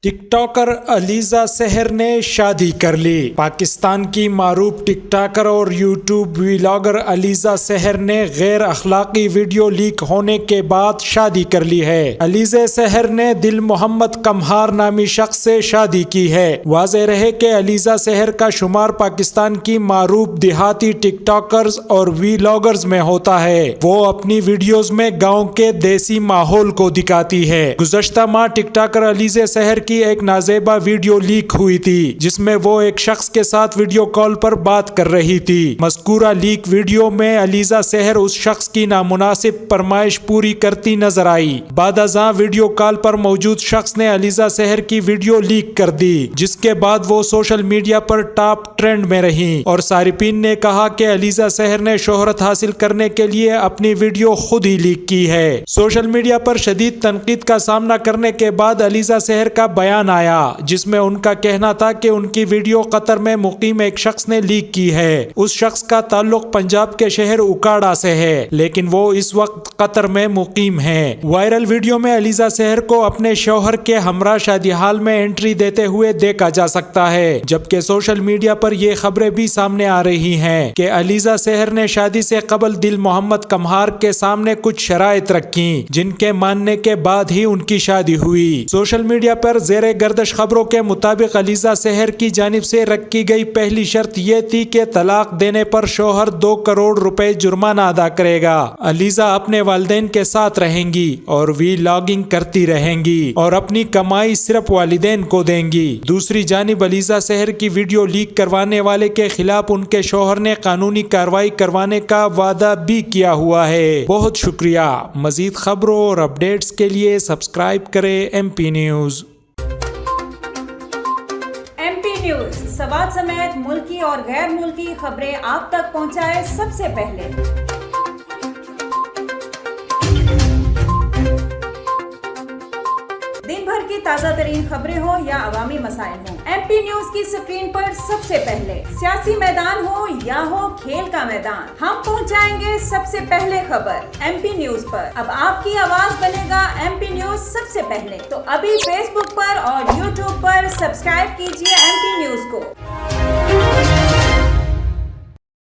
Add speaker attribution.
Speaker 1: ٹک talker Alizeh سحر نے شادی کر لی۔ پاکستان کی معروف ٹک ٹاکر اور یوٹیوب ویلاگر علیزہ سحر نے غیر اخلاقی ویڈیو لیک ہونے کے بعد شادی کر لی ہے۔ علیزہ سحر نے دل محمد قمہار نامی شخص سے شادی کی ہے۔ واضح رہے کہ علیزہ سحر کا شمار پاکستان کی معروف دیہاتی ٹک ٹاکرز اور ویلاگرز میں ہوتا ہے۔ وہ اپنی ویڈیوز میں گاؤں کے دیسی ماحول کو دکھاتی ہے۔ گزشتہ ماہ ٹک ٹاکر علیزہ سحر کی ایک نازیبا ویڈیو لیک ہوئی تھی جس میں وہ ایک شخص کے ساتھ ویڈیو کال پر بات کر رہی تھی۔ مذکورہ لیک ویڈیو میں علیزہ سحر اس شخص کی نامناسب فرمائش پوری کرتی نظر آئی۔ بعد ازاں ویڈیو کال پر موجود شخص نے علیزہ سحر کی ویڈیو لیک کر دی، جس کے بعد وہ سوشل میڈیا پر ٹاپ ٹرینڈ میں رہیں اور صارفین نے کہا کہ علیزہ سحر نے شہرت حاصل کرنے کے لیے اپنی ویڈیو خود ہی لیک کی ہے۔ سوشل میڈیا پر شدید تنقید کا سامنا کرنے کے بعد علیزہ سحر کا بیان آیا جس میں ان کا کہنا تھا کہ ان کی ویڈیو قطر میں مقیم ایک شخص نے لیک کی ہے۔ اس شخص کا تعلق پنجاب کے شہر اکاڑا سے ہے، لیکن وہ اس وقت قطر میں مقیم ہے۔ وائرل ویڈیو میں علیزہ سحر کو اپنے شوہر کے ہمراہ شادی حال میں انٹری دیتے ہوئے دیکھا جا سکتا ہے، جبکہ سوشل میڈیا پر یہ خبریں بھی سامنے آ رہی ہیں کہ علیزہ سحر نے شادی سے قبل دل محمد قمہار کے سامنے کچھ شرائط رکھیں جن کے ماننے کے بعد ہی ان کی شادی ہوئی۔ سوشل میڈیا پر زیر گردش خبروں کے مطابق علیزہ سحر کی جانب سے رکھی گئی پہلی شرط یہ تھی کہ طلاق دینے پر شوہر 2 کروڑ روپے جرمانہ ادا کرے گا۔ علیزہ اپنے والدین کے ساتھ رہیں گی اور ویلاگنگ کرتی رہیں گی اور اپنی کمائی صرف والدین کو دیں گی۔ دوسری جانب علیزہ سحر کی ویڈیو لیک کروانے والے کے خلاف ان کے شوہر نے قانونی کارروائی کروانے کا وعدہ بھی کیا ہوا ہے۔ بہت شکریہ۔ مزید خبروں اور اپڈیٹس کے لیے سبسکرائب کریں MP news.
Speaker 2: MP news Swat سمیت ملکی اور غیر ملکی خبریں آپ تک پہنچائے سب سے پہلے۔ دن بھر کی تازہ ترین خبریں ہوں یا عوامی مسائل ہوں، MP نیوز کی سکرین پر سب سے پہلے۔ سیاسی میدان ہو یا ہو کھیل کا میدان، ہم پہنچائیں گے سب سے پہلے خبر MP نیوز پر۔ اب آپ کی آواز بنے گا MP نیوز سب سے پہلے، تو ابھی فیس بک پر اور YouTube پر سبسکرائب کیجیے MP نیوز کو۔